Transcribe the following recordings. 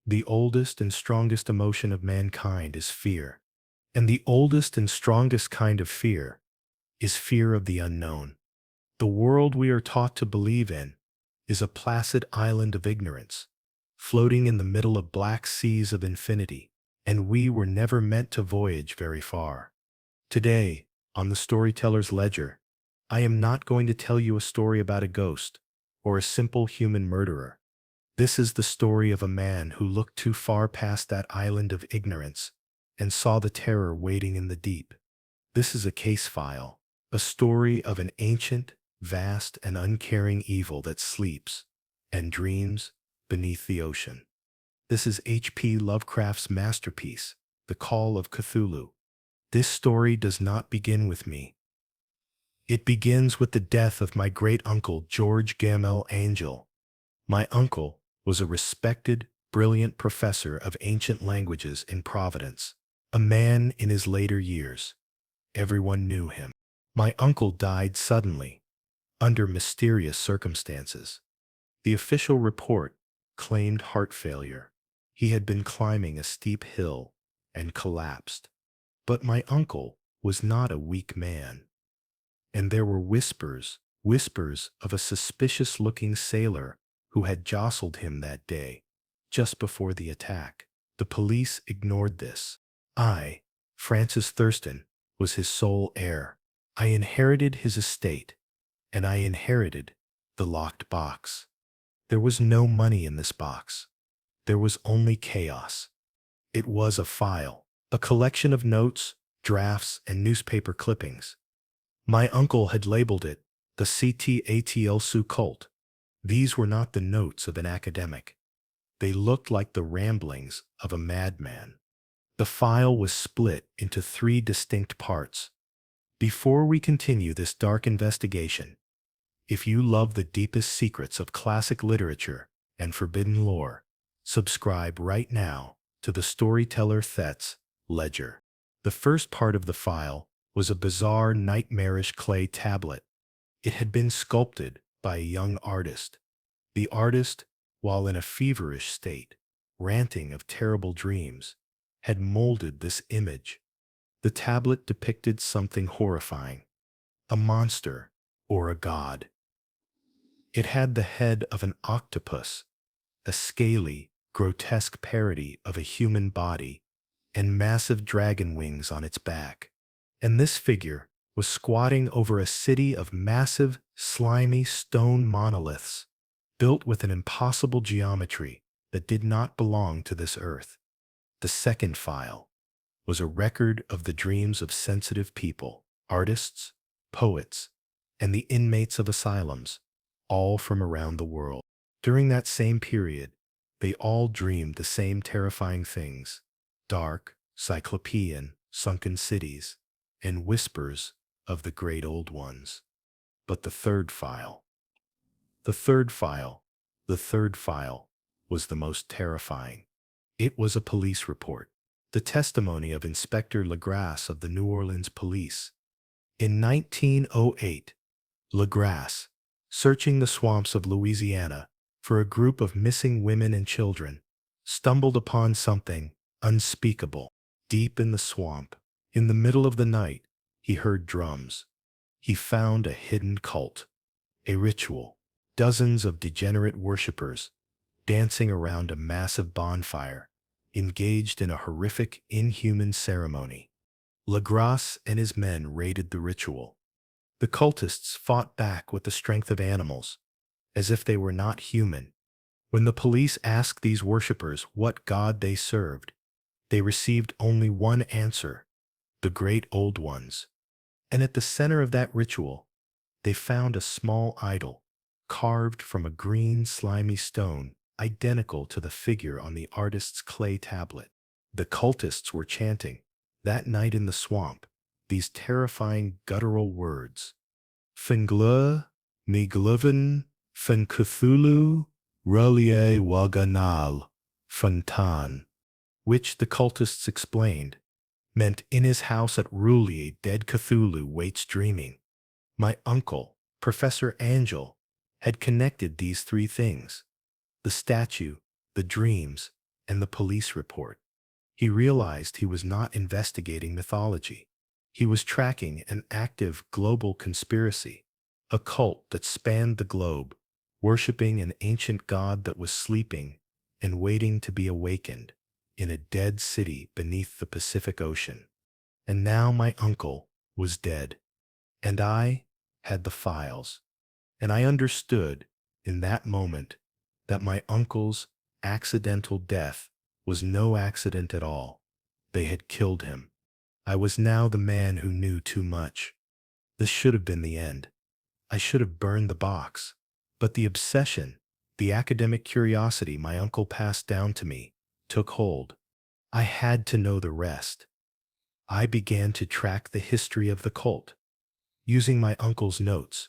The oldest and strongest emotion of mankind is fear. And the oldest and strongest kind of fear is fear of the unknown. The world we are taught to believe in is a placid island of ignorance, floating in the middle of black seas of infinity, and we were never meant to voyage very far. Today, on the Storyteller's Ledger, I am not going to tell you a story about a ghost or a simple human murderer. This is the story of a man who looked too far past that island of ignorance and saw the terror waiting in the deep. This is a case file, a story of an ancient, vast, and uncaring evil that sleeps and dreams beneath the ocean. This is H.P. Lovecraft's masterpiece, The Call of Cthulhu. This story does not begin with me. It begins with the death of my great-uncle George Gamel Angel. My uncle was a respected, brilliant professor of ancient languages in Providence, a man in his later years. Everyone knew him. My uncle died suddenly, under mysterious circumstances. The official report claimed heart failure. He had been climbing a steep hill and collapsed. But my uncle was not a weak man. And there were whispers of a suspicious-looking sailor who had jostled him that day, just before the attack. The police ignored this. I, Francis Thurston, was his sole heir. I inherited his estate, and I inherited the locked box. There was no money in this box. There was only chaos. It was a file, a collection of notes, drafts, and newspaper clippings. My uncle had labeled it the Cthulhu cult. These were not the notes of an academic. They looked like the ramblings of a madman. The file was split into 3 distinct parts. Before we continue this dark investigation, if you love the deepest secrets of classic literature and forbidden lore, subscribe right now to the Storyteller Thet's Ledger. The first part of the file was a bizarre, nightmarish clay tablet. It had been sculpted by a young artist. The artist, while in a feverish state, ranting of terrible dreams, had molded this image. The tablet depicted something horrifying, a monster or a god. It had the head of an octopus, a scaly, grotesque parody of a human body, and massive dragon wings on its back. And this figure was squatting over a city of massive, slimy stone monoliths, built with an impossible geometry that did not belong to this earth. The second file was a record of the dreams of sensitive people, artists, poets, and the inmates of asylums, all from around the world. During that same period, they all dreamed the same terrifying things: dark, cyclopean, sunken cities, and whispers of the great old ones. But the third file was the most terrifying. It was a police report, the testimony of Inspector Legrasse of the New Orleans Police. In 1908, Legrasse, searching the swamps of Louisiana for a group of missing women and children, stumbled upon something unspeakable. Deep in the swamp, in the middle of the night, he heard drums. He found a hidden cult, a ritual, dozens of degenerate worshippers dancing around a massive bonfire, engaged in a horrific, inhuman ceremony. Legrasse and his men raided the ritual. The cultists fought back with the strength of animals, as if they were not human. When the police asked these worshippers what god they served, they received only one answer: the great old ones. And at the center of that ritual, they found a small idol, carved from a green, slimy stone, identical to the figure on the artist's clay tablet. The cultists were chanting, that night in the swamp, these terrifying guttural words: Fingla, Migluven, Fin Cthulhu, Relier Waganal, Fontan, which the cultists explained meant in his house at Roulier dead Cthulhu waits dreaming. My uncle, Professor Angel, had connected these 3 things: the statue, the dreams, and the police report. He realized he was not investigating mythology. He was tracking an active global conspiracy, a cult that spanned the globe, worshipping an ancient god that was sleeping and waiting to be awakened in a dead city beneath the Pacific Ocean. And now my uncle was dead, and I had the files. And I understood in that moment that my uncle's accidental death was no accident at all. They had killed him. I was now the man who knew too much. This should have been the end. I should have burned the box. But the obsession, the academic curiosity my uncle passed down to me, took hold. I had to know the rest. I began to track the history of the cult, using my uncle's notes.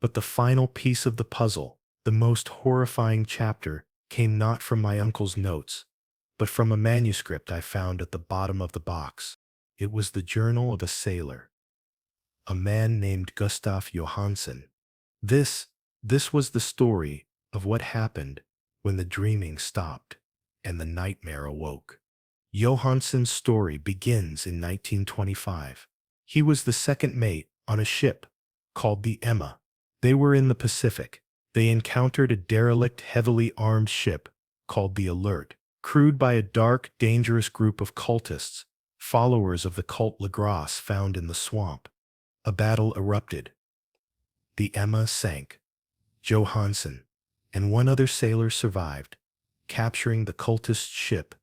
But the final piece of the puzzle, the most horrifying chapter, came not from my uncle's notes, but from a manuscript I found at the bottom of the box. It was the journal of a sailor, a man named Gustav Johansen. This, this was the story of what happened when the dreaming stopped and the nightmare awoke. Johansen's story begins in 1925. He was the second mate on a ship called the Emma. They were in the Pacific. They encountered a derelict, heavily armed ship called the Alert, crewed by a dark, dangerous group of cultists, followers of the cult Lagras found in the swamp. A battle erupted. The Emma sank. Johansen and one other sailor survived, capturing the cultist ship,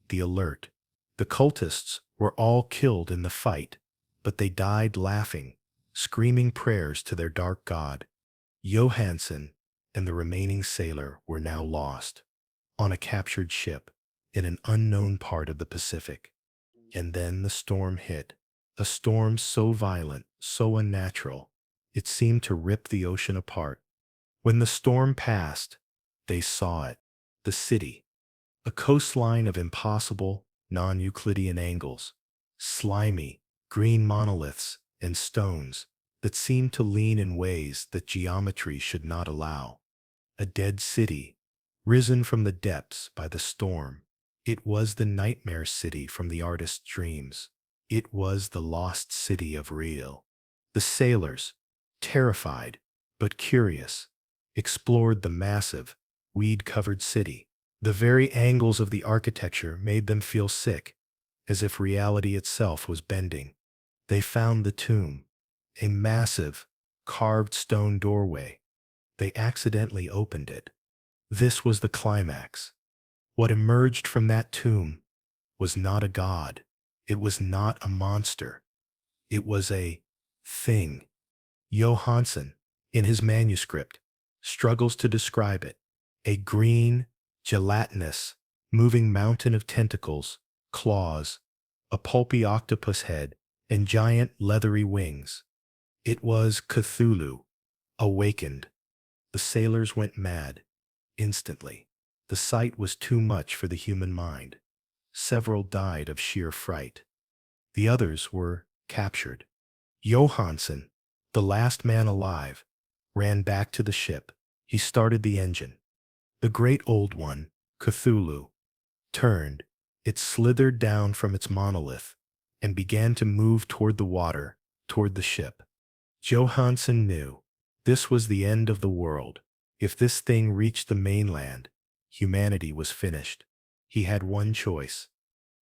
the Alert. The cultists were all killed in the fight, but they died laughing, screaming prayers to their dark god. Johansen and the remaining sailor were now lost on a captured ship in an unknown part of the Pacific. And then the storm hit, a storm so violent, so unnatural, it seemed to rip the ocean apart. When the storm passed, they saw it, the city, a coastline of impossible, non-Euclidean angles, slimy, green monoliths and stones that seemed to lean in ways that geometry should not allow. A dead city, risen from the depths by the storm. It was the nightmare city from the artist's dreams. It was the lost city of Rio. The sailors, terrified but curious, explored the massive, weed-covered city. The very angles of the architecture made them feel sick, as if reality itself was bending. They found the tomb, a massive, carved stone doorway. They accidentally opened it. This was the climax. What emerged from that tomb was not a god. It was not a monster. It was a thing. Johansen, in his manuscript, struggles to describe it. A green, gelatinous, moving mountain of tentacles, claws, a pulpy octopus head, and giant leathery wings. It was Cthulhu, awakened. The sailors went mad, instantly. The sight was too much for the human mind. Several died of sheer fright. The others were captured. Johansen, the last man alive, ran back to the ship. He started the engine. The great old one, Cthulhu, turned. It slithered down from its monolith and began to move toward the water, toward the ship. Johansen knew this was the end of the world. If this thing reached the mainland, humanity was finished. He had one choice.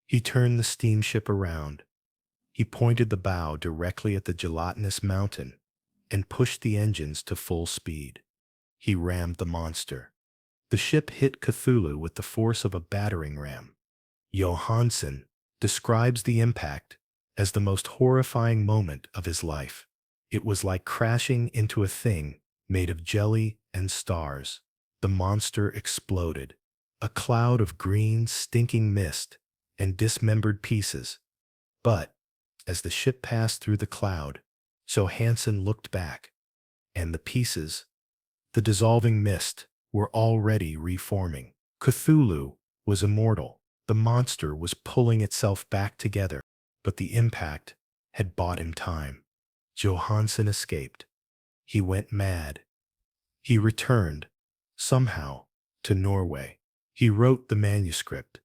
He turned the steamship around. He pointed the bow directly at the gelatinous mountain and pushed the engines to full speed. He rammed the monster. The ship hit Cthulhu with the force of a battering ram. Johansen describes the impact as the most horrifying moment of his life. It was like crashing into a thing made of jelly and stars. The monster exploded. A cloud of green, stinking mist and dismembered pieces. But as the ship passed through the cloud, Johansen looked back, and the pieces, the dissolving mist, were already reforming. Cthulhu was immortal. The monster was pulling itself back together, but the impact had bought him time. Johansen escaped. He went mad. He returned, somehow, to Norway. He wrote the manuscript,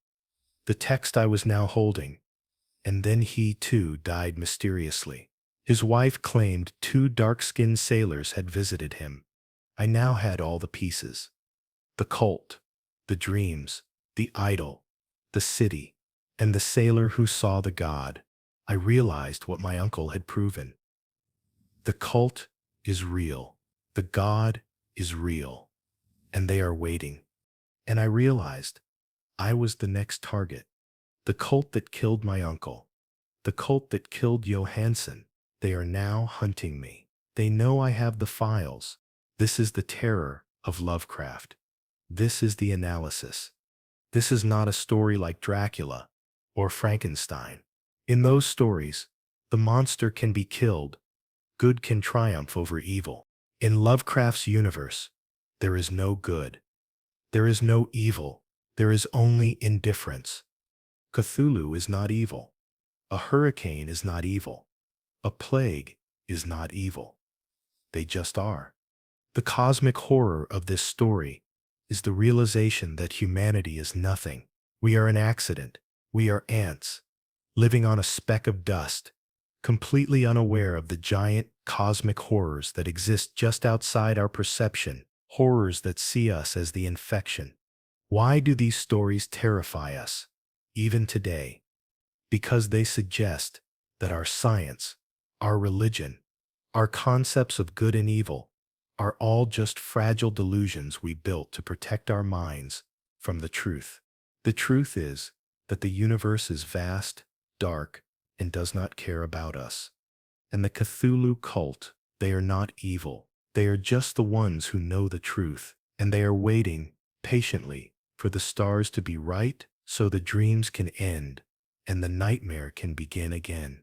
the text I was now holding, and then he too died mysteriously. His wife claimed 2 dark-skinned sailors had visited him. I now had all the pieces. The cult, the dreams, the idol, the city, and the sailor who saw the god. I realized what my uncle had proven. The cult is real. The god is real. And they are waiting. And I realized I was the next target. The cult that killed my uncle. The cult that killed Johansson. They are now hunting me. They know I have the files. This is the terror of Lovecraft. This is the analysis. This is not a story like Dracula or Frankenstein. In those stories, the monster can be killed. Good can triumph over evil. In Lovecraft's universe, there is no good. There is no evil. There is only indifference. Cthulhu is not evil. A hurricane is not evil. A plague is not evil. They just are. The cosmic horror of this story is the realization that humanity is nothing. We are an accident. We are ants, living on a speck of dust, completely unaware of the giant cosmic horrors that exist just outside our perception, horrors that see us as the infection. Why do these stories terrify us, even today? Because they suggest that our science, our religion, our concepts of good and evil are all just fragile delusions we built to protect our minds from the truth. The truth is that the universe is vast, dark, and does not care about us. And the Cthulhu cult, they are not evil. They are just the ones who know the truth, and they are waiting patiently for the stars to be right so the dreams can end and the nightmare can begin again.